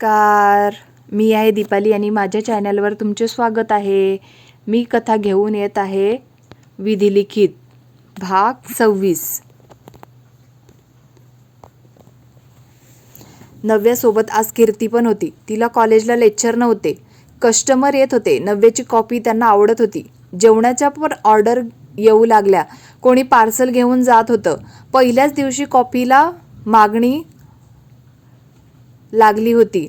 नमस्कार, मी आहे दीपाली आणि माझ्या चॅनलवर तुमचे स्वागत आहे. मी कथा घेऊन येत आहे विधिलिखित भाग 26. नव्यासोबत आज कीर्ती पण होती. तिला कॉलेजला लेक्चर नव्हते. कस्टमर येत होते. नव्याची कॉफी त्यांना आवडत होती. जेवणाच्या पण ऑर्डर येऊ लागल्या. कोणी पार्सल घेऊन जात होतं. पहिल्याच दिवशी कॉफीला मागणी लागली होती.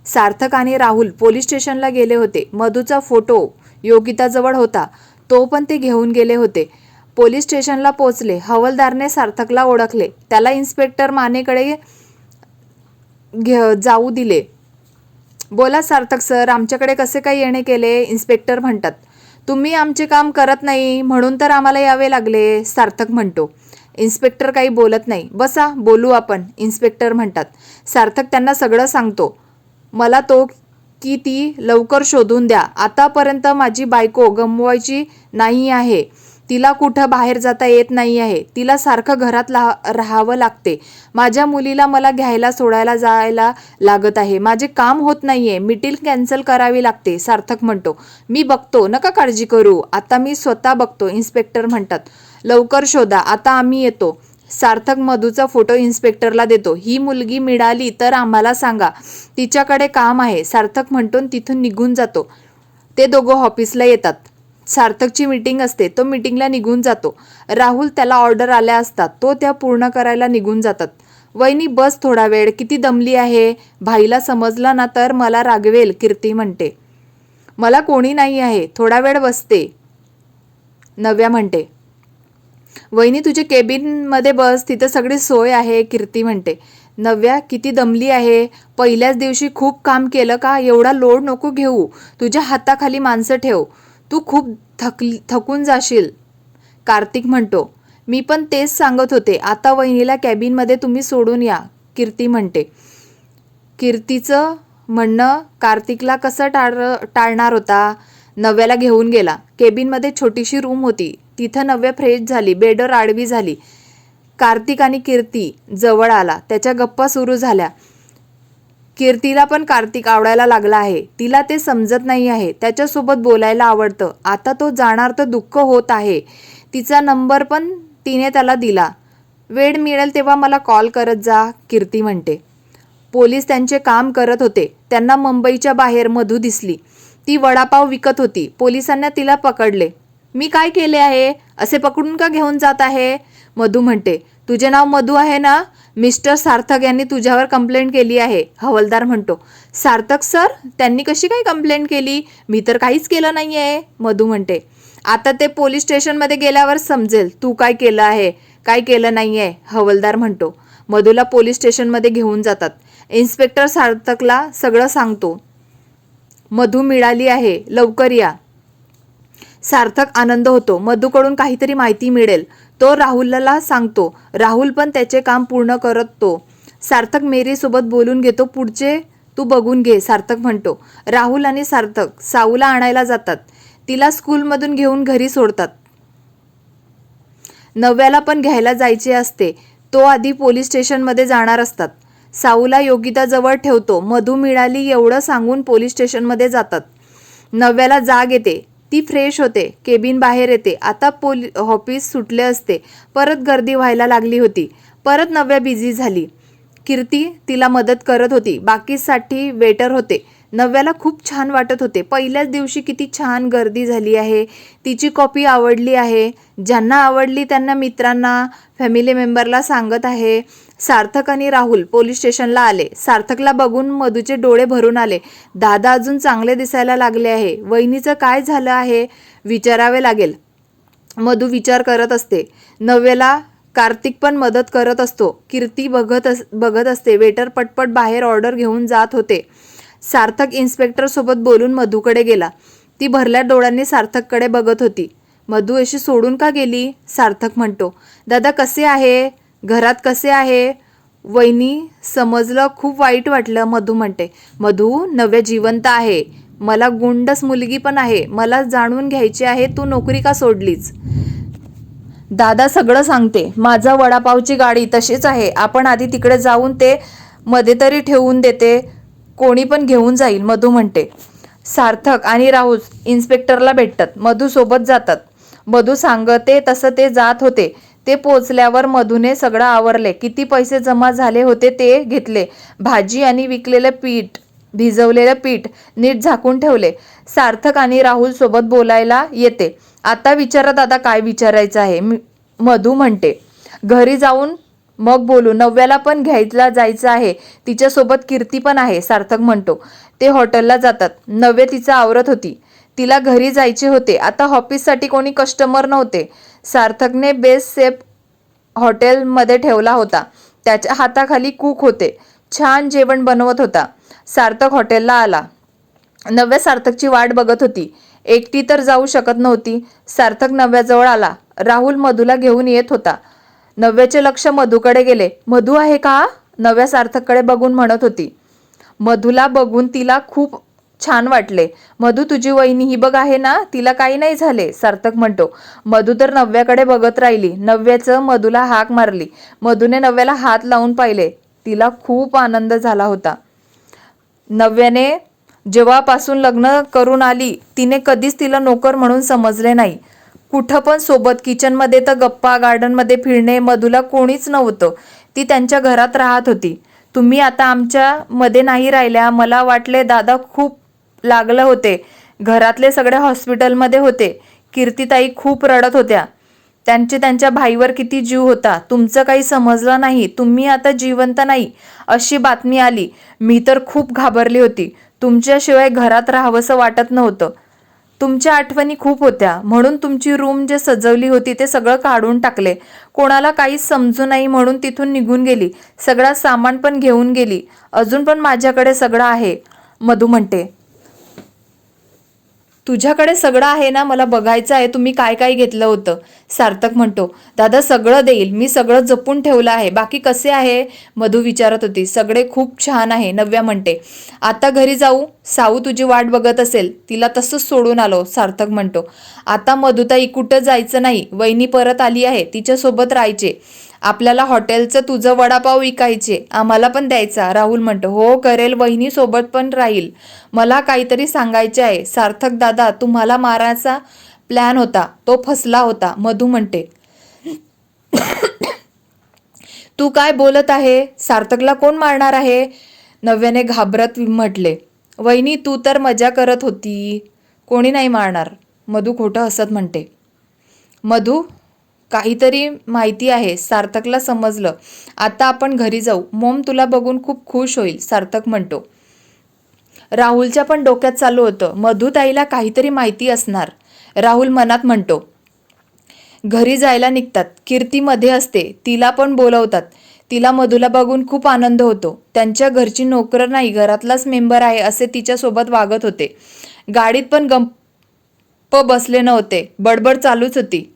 सार्थक आणि राहुल पोलीस स्टेशनला गेले होते. मधूचा फोटो योगिताजवळ होता, तो पण ते घेऊन गेले होते. पोलीस स्टेशनला पोहोचले. हवालदारने सार्थकला ओळखले. त्याला इन्स्पेक्टर मानेकडे जाऊ दिले. बोला सार्थक सर, आमच्याकडे कसे काय येणे केले? इन्स्पेक्टर म्हणतात. तुम्ही आमचे काम करत नाही म्हणून तर आम्हाला यावे लागले, सार्थक म्हणतो. इन्स्पेक्टर काही बोलत नाही. बसा, बोलू आपण, इन्स्पेक्टर म्हणतात. सार्थक त्यांना सगळं सांगतो. मला तो की ती लवकर शोधून द्या. आतापर्यंत माझी बायको गमवायची नाही आहे. तिला कुठं बाहेर जाता येत नाही आहे. तिला सारखं घरात राहावं लागते. माझ्या मुलीला मला घ्यायला सोडायला जायला लागत आहे. माझे काम होत नाहीये. मीटिंग कॅन्सल करावी लागते, सार्थक म्हणतो. मी बघतो, नका काळजी करू. आता मी स्वतः बघतो, इन्स्पेक्टर म्हणतात. लवकर शोधा, आता आम्ही येतो. सार्थक मधूचा फोटो इन्स्पेक्टरला देतो. ही मुलगी मिळाली तर आम्हाला सांगा. तिच्याकडे काम आहे, सार्थक म्हणतो. तिथून निघून जातो. ते दोघं ऑफिसला येतात. सार्थकची मीटिंग असते. तो मीटिंगला निघून जातो. राहुल, त्याला ऑर्डर आल्या असतात, तो त्या पूर्ण करायला निघून जातात. वहिनी बस थोडा वेळ, किती दमली आहे. भाईला समजलं ना तर मला रागवेल, कीर्ती म्हणते. मला कोणी नाही आहे, थोडा वेळ बसते, नव्या म्हणते. वहिनी तुझे केबिनमध्ये बस, तिथं सगळी सोय आहे, कीर्ती म्हणते. नव्या, किती दमली आहे. पहिल्याच दिवशी खूप काम केलं का? एवढा लोड नको घेऊ. तुझ्या हाताखाली माणसं ठेव. तू खूप थकून जाशील, कार्तिक म्हणतो. मी पण तेच सांगत होते. आता वहिनीला कॅबिनमध्ये तुम्ही सोडून या, कीर्ती म्हणते. कीर्तीचं म्हणणं कार्तिकला कसं टाळणार होता. नव्याला घेऊन गेला. केबिनमध्ये छोटीशी रूम होती. तिथं नव्या फ्रेश झाली, बेडवर आडवी झाली. कार्तिक आणि कीर्ती जवळ आला. त्याच्या गप्पा सुरू झाल्या. कीर्तीला पण कार्तिक आवडायला लागला आहे. तिला ते समजत नाही आहे. त्याच्यासोबत बोलायला आवडतं. आता तो जाणार तर दुःख होत आहे. तिचा नंबर पण तिने त्याला दिला. वेळ मिळेल तेव्हा मला कॉल करत जा, कीर्ती म्हणते. पोलीस त्यांचे काम करत होते. त्यांना मुंबईच्या बाहेर मधू दिसली. ती वडापाव विकत होती. पोलिसांना तिला पकडले. मी काय केले आहे? असे पकडून का घेऊन जात आहे? मधू म्हणते. तुझे नाव मधू आहे ना? मिस्टर सार्थक यांनी तुझ्यावर कंप्लेंट केली आहे, हवालदार म्हणतो. सार्थक सर, त्यांनी कशी काय कंप्लेंट केली? मी तर काहीच केलं नाही आहे, मधू म्हणते. आता ते पोलीस स्टेशनमध्ये गेल्यावर समजेल तू काय केलं आहे, काय केलं नाही आहे, हवालदार म्हणतो. मधूला पोलीस स्टेशनमध्ये घेऊन जातात. इन्स्पेक्टर सार्थकला सगळं सांगतो. मधू मिळाली आहे, लवकर या. सार्थक आनंद होतो. मधूकडून काहीतरी माहिती मिळेल. तो राहुलला सांगतो. राहुल पण त्याचे काम पूर्ण करतो. सार्थक मेरीसोबत बोलून घेतो. पुढचे तू बघून घे, सार्थक म्हणतो. राहुल आणि सार्थक साऊला आणायला जातात. तिला स्कूलमधून घेऊन घरी सोडतात. नव्याला पण घ्यायला जायचे असते. तो आधी पोलीस स्टेशनमध्ये जाणार असतात. साऊला योगिताजवळ ठेवतो. मधू मिळाली एवढं सांगून पोलीस स्टेशनमध्ये जातात. नव्याला जाग येते. ती फ्रेश होते. केबिन बाहेर येते. आता ऑफिस सुटले असते. परत गर्दी व्हायला लागली होती. परत नव्या बिझी झाली. कीर्ती तिला मदत करत होती. बाकीसाठी वेटर होते. नव्याला खूप छान वाटत होते. पहिल्याच दिवशी किती छान गर्दी झाली आहे. तिची कॉफी आवडली आहे. ज्यांना आवडली त्यांना मित्रांना, फॅमिली मेंबरला सांगत आहे. सार्थक आणि राहुल पोलीस स्टेशनला आले. सार्थकला बघून मधूचे डोळे भरून आले. दादा अजून चांगले दिसायला लागले आहे. वहिनीचं काय झालं आहे विचारावे लागेल, मधू विचार करत असते. नव्याला कार्तिक पण मदत करत असतो. कीर्ती बघत असते. वेटर पटपट बाहेर ऑर्डर घेऊन जात होते. सार्थक इन्स्पेक्टर सोबत बोलून मधूकडे गेला. ती भरल्या डोळ्यांनी सार्थककडे बघत होती. मधू अशी सोडून का गेली, सार्थक म्हणतो. दादा कसे आहे, घरात कसे आहे? वहिनी समजलं, खूप वाईट वाटलं, मधू म्हणते. मधू, नव्या जिवंत आहे. मला गुंडस मुलगी पण आहे. मला जाणून घ्यायचे आहे, तू नोकरी का सोडलीच? दादा सगळं सांगते. माझा वडापावची गाडी तशीच आहे. आपण आधी तिकडे जाऊन ते मध्ये तरी ठेवून देते, कोणी पण घेऊन जाईल, मधू म्हणते. सार्थक आणि राहुल इन्स्पेक्टरला भेटतात, मधू सोबत जातात. मधू सांगते तसं ते जात होते. ते पोचल्यावर मधूने सगळं आवरले. किती पैसे जमा झाले होते ते घेतले. भाजी आणि विकलेलं पीठ, भिजवलेलं पीठ नीट झाकून ठेवले. सार्थक आणि राहुल सोबत बोलायला येते. आता विचारा दादा, काय विचारायचं आहे? मधू म्हणते. घरी जाऊन मग बोलू, नव्याला पण घ्यायला जायचं आहे, तिच्यासोबत कीर्ती पण आहे, सार्थक म्हणतो. ते हॉटेलला जातात. नव्या तिचं आवरत होती, तिला घरी जायचे होते. आता ऑफिससाठी कोणी कस्टमर नव्हते. सार्थकने बेस्ट सेफ हॉटेलमध्ये ठेवला होता. त्याच्या हाताखाली कुक होते, छान जेवण बनवत होता. सार्थक हॉटेलला आला. नव्या सार्थकची वाट बघत होती, एकटी तर जाऊ शकत नव्हती. सार्थक नव्याजवळ आला. राहुल मधूला घेऊन येत होता. नव्याचे लक्ष मधूकडे गेले. मधू आहे का? नव्या सार्थककडे बघून म्हणत होती. मधूला बघून तिला खूप छान वाटले. मधू, तुझी वहिनी ही बघ आहे ना, तिला काही नाही झाले, सार्थक म्हणतो. मधू तर नव्याकडे बघत राहिली. नव्याचं मधूला हाक मारली. मधूने नव्याला हात लावून पाहिले. तिला खूप आनंद झाला होता. नव्याने जेव्हापासून लग्न करून आली, तिने कधीच तिला नोकर म्हणून समजले नाही. कुठं पण सोबत, किचनमध्ये तर गप्पा, गार्डनमध्ये फिरणे. मधूला कोणीच नव्हतं, ती त्यांच्या घरात राहत होती. तुम्ही आता आमच्या मध्ये नाही राहिल्या. मला वाटले दादा खूप लागलं होते. घरातले सगळे हॉस्पिटलमध्ये होते. कीर्तीताई खूप रडत होत्या. त्यांच्या भाईवर किती जीव होता. तुमचं काही समजलं नाही. तुम्ही आता जिवंत नाही अशी बातमी आली. मी तर खूप घाबरली होती. तुमच्याशिवाय घरात राहावंसं वाटत नव्हतं. तुमच्या आठवणी खूप होत्या, म्हणून तुमची रूम जे सजवली होती ते सगळं काढून टाकले. कोणाला काहीच समजू नाही म्हणून तिथून निघून गेली. सगळं सामान पण घेऊन गेली. अजून पण माझ्याकडे सगळं आहे, मधू म्हणते. तुझ्याकडे सगळं आहे ना, मला बघायचं आहे तुम्ही काय काय घेतलं होतं, सार्थक म्हणतो. दादा सगळं देईल, मी सगळं जपून ठेवलं आहे. बाकी कसे आहे? मधू विचारत होती. सगळे खूप छान आहे, नव्या म्हणते. आता घरी जाऊ, साऊ तुझी वाट बघत असेल, तिला तसंच सोडून आलो, सार्थक म्हणतो. आता मधुताई कुठं जायचं नाही, वहिनी परत आली आहे, तिच्यासोबत राहायचे. आपल्याला हॉटेलचं तुझं वडापाव विकायचे, आम्हाला पण द्यायचा, राहुल म्हणतो. हो करेल, वहिनी सोबत पण राहील. मला काहीतरी सांगायचे आहे, सार्थक दादा, तुम्हाला मारायचा प्लॅन होता, तो फसला होता, मधू म्हणते. तू काय बोलत आहे? सार्थकला कोण मारणार आहे? नव्याने घाबरत म्हटले. वहिनी तू तर मजा करत होती, कोणी नाही मारणार, मधू खोटं हसत म्हणते. मधू, काहीतरी माहिती आहे, सार्थकला समजलं. आता आपण घरी जाऊ, मॉम तुला बघून खूप खुश होईल, सार्थक म्हणतो. राहुलच्या पण डोक्यात चालू होतं, मधू ताईला काहीतरी माहिती असणार, राहुल मनात म्हणतो. घरी जायला निघतात. कीर्ती मध्ये असते, तिला पण बोलवतात. तिला मधूला बघून खूप आनंद होतो. त्यांच्या घरची नोकर नाही, घरातलाच मेंबर आहे असे तिच्यासोबत वागत होते. गाडीत पण गप्प बसले नव्हते, बडबड चालूच होती.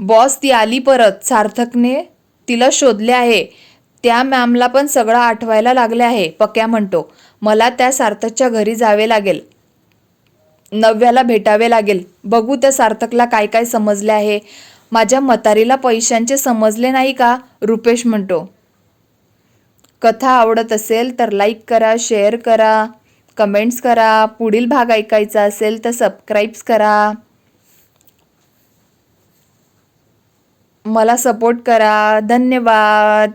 बॉस ती आली परत, सार्थकने तिला शोधले आहे. त्या मॅमला पण सगळं आठवायला लागले आहे, पक्या म्हणतो. मला त्या सार्थकच्या घरी जावे लागेल, नव्याला भेटावे लागेल, बघू त्या सार्थकला काय काय समजले आहे. माझ्या म्हातारीला पैशांचे समजले नाही का, रुपेश म्हणतो. कथा आवडत असेल तर लाईक करा, शेअर करा, कमेंट्स करा. पुढील भाग ऐकायचा असेल तर सबस्क्राईब करा, मला सपोर्ट करा. धन्यवाद.